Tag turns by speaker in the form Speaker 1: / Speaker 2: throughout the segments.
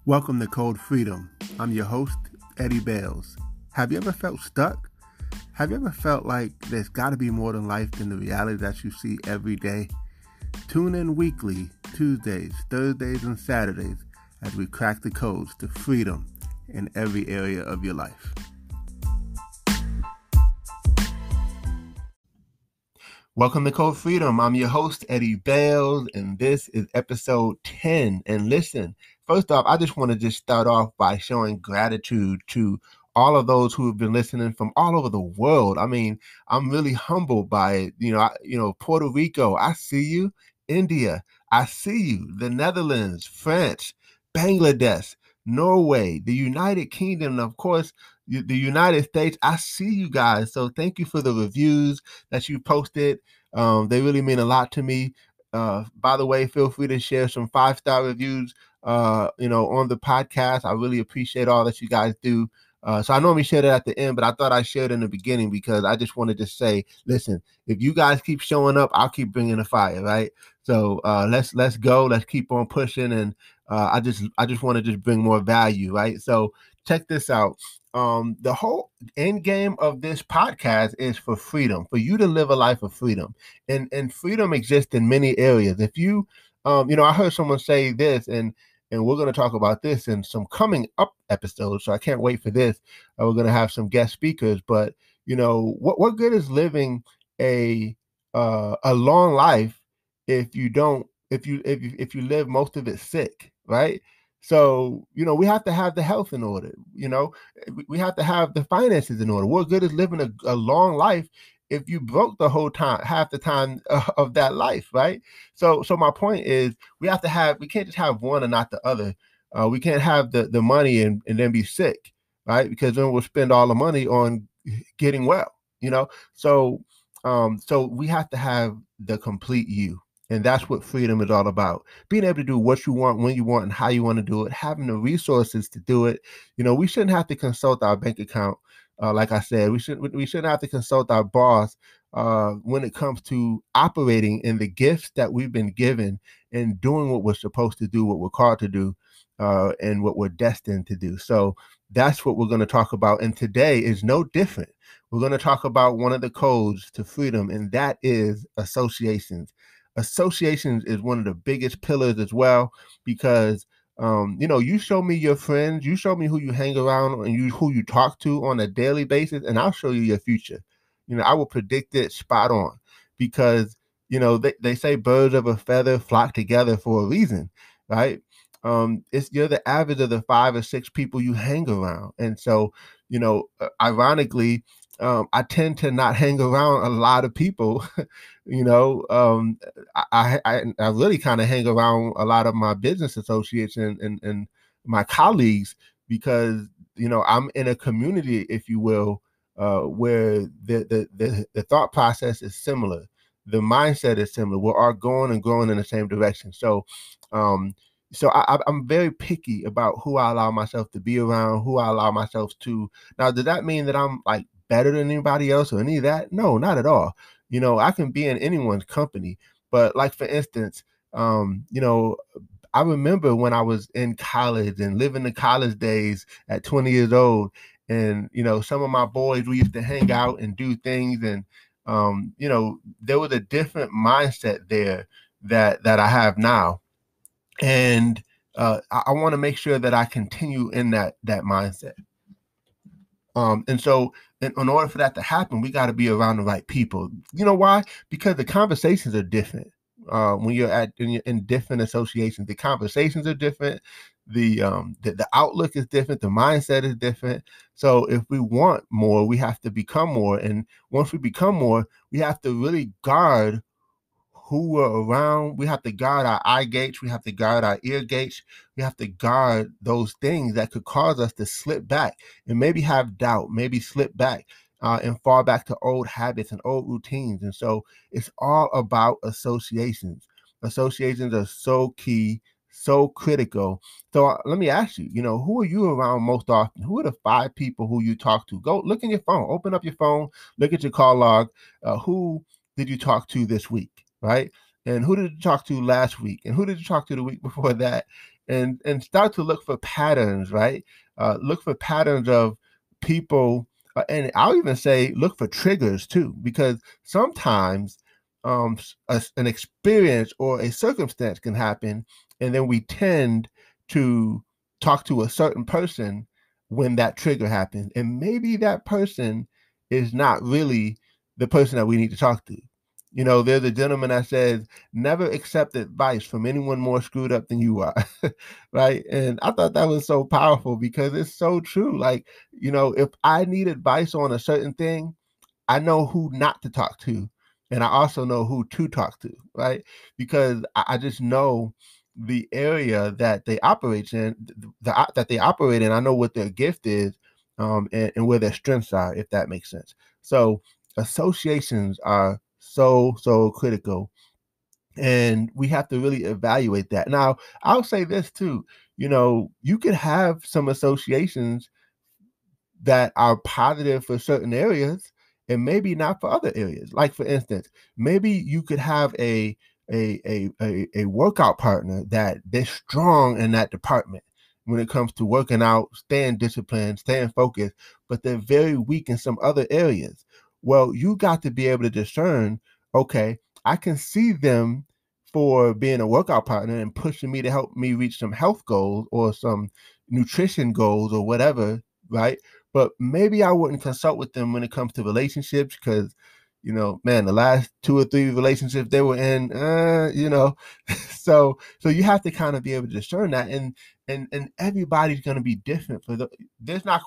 Speaker 1: Welcome to Code Freedom. I'm your host, Eddie Bales. Have you ever felt stuck? Have you ever felt like there's got to be more than life than the reality that you see every day? Tune in weekly, Tuesdays, Thursdays, and Saturdays as we crack the codes to freedom in every area of your life. Welcome to Code Freedom. I'm your host, Eddie Bales, and this is episode 10. And listen, first off, I just want to start off by showing gratitude to all of those who have been listening from all over the world. I mean, I'm really humbled by it. Puerto Rico, I see you. India, I see you. The Netherlands, France, Bangladesh, Norway, the United Kingdom, and of course, the United States. I see you guys. So thank you for the reviews that you posted. They really mean a lot to me. By the way, feel free to share some 5-star reviews, on the podcast. I really appreciate all that you guys do. So I normally share that at the end, but I thought I shared in the beginning because I just wanted to say, listen, if you guys keep showing up, I'll keep bringing the fire, right? So let's go. Let's keep on pushing. And I just want to just bring more value, right? So check this out. The whole end game of this podcast is for freedom, for you to live a life of freedom. And freedom exists in many areas. If you, I heard someone say this, and we're going to talk about this in some coming up episodes. So I can't wait for this. We're going to have some guest speakers, but what good is living a long life if you live most of it sick, right? So, we have to have the health in order, we have to have the finances in order. What good is living a long life if you broke the whole time, half the time of that life, right? So my point is we can't just have one and not the other. We can't have the money and then be sick, right? Because then we'll spend all the money on getting well, So we have to have the complete you. And that's what freedom is all about. Being able to do what you want, when you want, and how you want to do it, having the resources to do it. We shouldn't have to consult our bank account. Like I said, we shouldn't have to consult our boss when it comes to operating in the gifts that we've been given and doing what we're supposed to do, what we're called to do, and what we're destined to do. So that's what we're going to talk about. And today is no different. We're going to talk about one of the codes to freedom, and that is associations. Associations is one of the biggest pillars as well, because you show me your friends, you show me who you hang around and who you talk to on a daily basis, and I'll show you your future. I will predict it spot on, because they say birds of a feather flock together for a reason, right? You're the average of the 5 or 6 people you hang around. And so, ironically, I tend to not hang around a lot of people. I really kind of hang around a lot of my business associates and my colleagues, because I'm in a community, if you will, where the thought process is similar, the mindset is similar. We're all going and growing in the same direction. So I'm very picky about who I allow myself to be around, who I allow myself to. Now, does that mean that I'm like better than anybody else or any of that? No, not at all. I can be in anyone's company, but like, for instance, I remember when I was in college and living the college days at 20 years old, and some of my boys, we used to hang out and do things, and there was a different mindset there that I have now. And I want to make sure that I continue in that mindset. And so in order for that to happen, we got to be around the right people. You know why? Because the conversations are different. When you're in different associations, the conversations are different. The outlook is different. The mindset is different. So if we want more, we have to become more. And once we become more, we have to really guard who we're around. We have to guard our eye gates. We have to guard our ear gates. We have to guard those things that could cause us to slip back and maybe have doubt, maybe slip back and fall back to old habits and old routines. And so it's all about associations. Associations are so key, so critical. So let me ask you, who are you around most often? Who are the 5 people who you talk to? Go look in your phone, open up your phone, look at your call log. Who did you talk to this week? Right? And who did you talk to last week? And who did you talk to the week before that? and start to look for patterns, right? Look for patterns of people, and I'll even say look for triggers too, because sometimes an experience or a circumstance can happen, and then we tend to talk to a certain person when that trigger happens, and maybe that person is not really the person that we need to talk to. You know, there's a gentleman that says, never accept advice from anyone more screwed up than you are. Right. And I thought that was so powerful because it's so true. Like, you know, if I need advice on a certain thing, I know who not to talk to. And I also know who to talk to, right? Because I just know the area that they operate in, that they operate in. I know what their gift is, and where their strengths are, if that makes sense. So associations are so critical, and we have to really evaluate that. Now, I'll say this too. You know, you could have some associations that are positive for certain areas and maybe not for other areas. Like for instance, maybe you could have a workout partner that they're strong in that department when it comes to working out, staying disciplined, staying focused, but they're very weak in some other areas. Well, you got to be able to discern, okay, I can see them for being a workout partner and pushing me to help me reach some health goals or some nutrition goals or whatever, right? But maybe I wouldn't consult with them when it comes to relationships because, you know, man, the last 2 or 3 relationships they were in, you know, so you have to kind of be able to discern that, and everybody's going to be different. It's not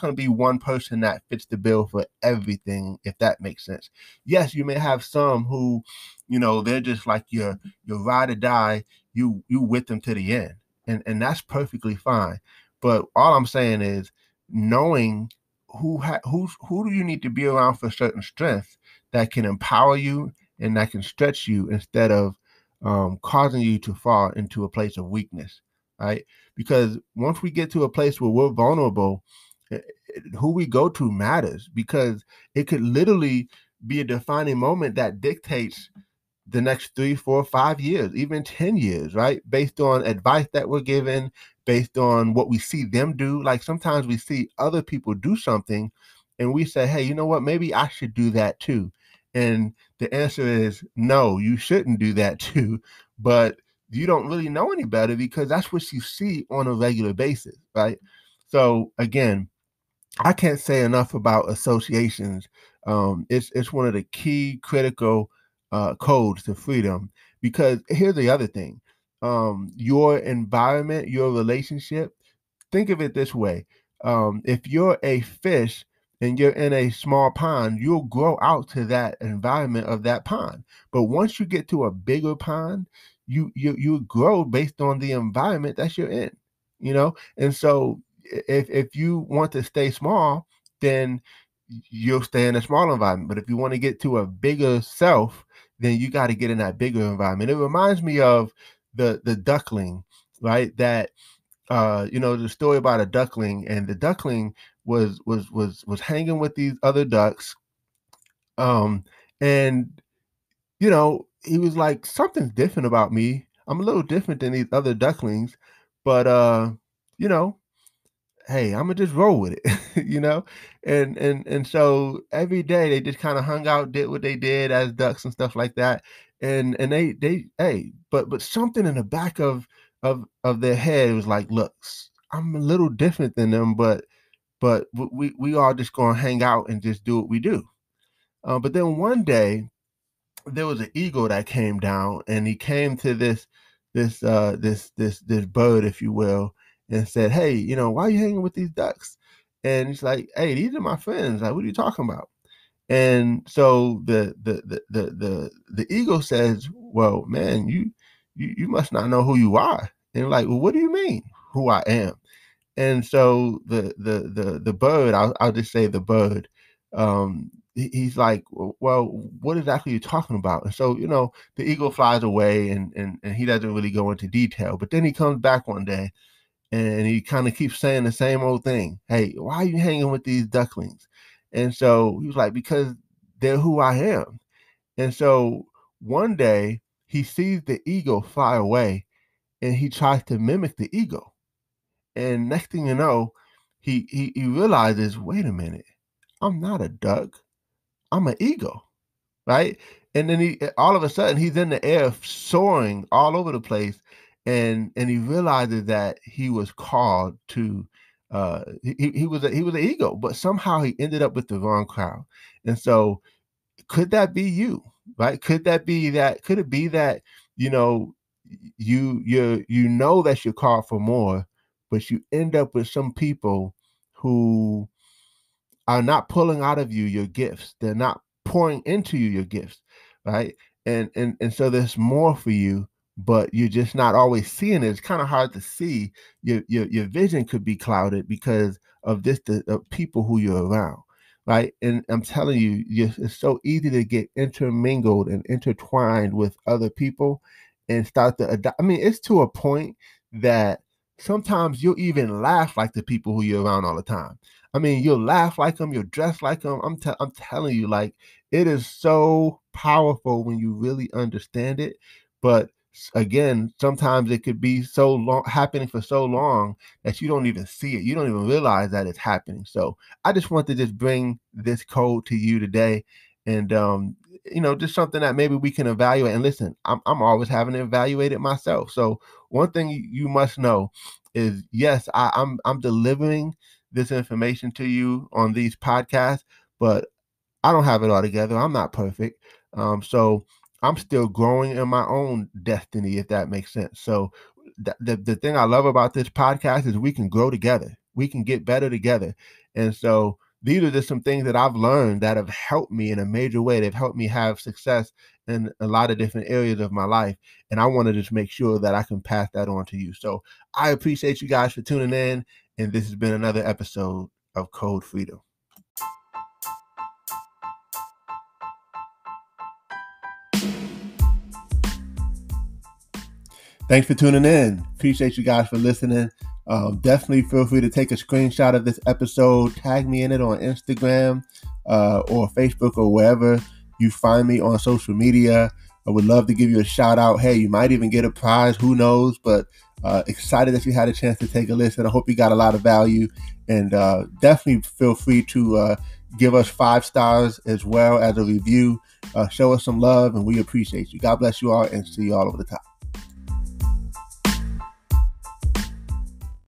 Speaker 1: going to be one person that fits the bill for everything, if that makes sense. Yes, you may have some who, you know, they're just like your ride or die. You with them to the end, and that's perfectly fine. But all I'm saying is knowing who do you need to be around for certain strengths that can empower you and that can stretch you instead of causing you to fall into a place of weakness, right? Because once we get to a place where we're vulnerable, who we go to matters because it could literally be a defining moment that dictates the next 3, 4, 5 years, even 10 years, right? Based on advice that we're given, based on what we see them do. Like sometimes we see other people do something and we say, hey, you know what? Maybe I should do that too. And the answer is no, you shouldn't do that too. But you don't really know any better because that's what you see on a regular basis, right? So again, I can't say enough about associations. It's one of the key critical codes to freedom. Because here's the other thing: your environment, your relationship. Think of it this way: if you're a fish and you're in a small pond, you'll grow out to that environment of that pond. But once you get to a bigger pond, you grow based on the environment that you're in. You know, and so if you want to stay small, then you'll stay in a small environment. But if you want to get to a bigger self, then you got to get in that bigger environment. It reminds me of the duckling, right? That you know, the story about a duckling, and the duckling was hanging with these other ducks, um, and you know, he was like, something's different about me. I'm a little different than these other ducklings, but you know, hey, I'm gonna just roll with it, you know, and so every day they just kind of hung out, did what they did as ducks and stuff like that, and they hey, but something in the back of their head was like, look, I'm a little different than them, but we all just gonna hang out and just do what we do. But then one day there was an eagle that came down, and he came to this bird, if you will, and said, "Hey, you know, why are you hanging with these ducks?" And he's like, "Hey, these are my friends. Like, what are you talking about?" And so the eagle says, "Well, man, you must not know who you are." And like, "Well, what do you mean, who I am?" And so the bird, I'll just say the bird, he's like, well, what exactly are you talking about? And so, you know, the eagle flies away, and he doesn't really go into detail. But then he comes back one day and he kind of keeps saying the same old thing. Hey, why are you hanging with these ducklings? And so he was like, because they're who I am. And so one day he sees the eagle fly away, and he tries to mimic the ego. And next thing you know, he realizes, wait a minute, I'm not a duck, I'm an ego, right? And then he all of a sudden he's in the air soaring all over the place, and he realizes that he was called to he was an ego, but somehow he ended up with the wrong crowd. And so could that be you, right? Could it be that, you know, you know that you're called for more, but you end up with some people who are not pulling out of you your gifts. They're not pouring into you your gifts, right? And so there's more for you, but you're just not always seeing it. It's kind of hard to see. Your vision could be clouded because of the people who you're around, right? And I'm telling you, it's so easy to get intermingled and intertwined with other people and start to adopt. I mean, it's to a point that sometimes you'll even laugh like the people who you're around all the time. I mean, you'll laugh like them, you'll dress like them. I'm telling you, like, it is so powerful when you really understand it. But again, sometimes it could be so long happening for so long that you don't even see it. You don't even realize that it's happening. So I just want to just bring this code to you today, and just something that maybe we can evaluate. And listen, I'm always having to evaluate it myself. So one thing you must know is, yes, I'm delivering this information to you on these podcasts, but I don't have it all together. I'm not perfect. So I'm still growing in my own destiny, if that makes sense. So the thing I love about this podcast is we can grow together. We can get better together. And so these are just some things that I've learned that have helped me in a major way. They've helped me have success in a lot of different areas of my life. And I want to just make sure that I can pass that on to you. So I appreciate you guys for tuning in. And this has been another episode of Code Freedom. Thanks for tuning in. Appreciate you guys for listening. Definitely feel free to take a screenshot of this episode, tag me in it on Instagram or Facebook or wherever you find me on social media. I would love to give you a shout out. Hey, you might even get a prize. Who knows? But excited that you had a chance to take a listen. I hope you got a lot of value. And definitely feel free to give us 5 stars as well as a review. Show us some love, and we appreciate you. God bless you all, and see you all over the top.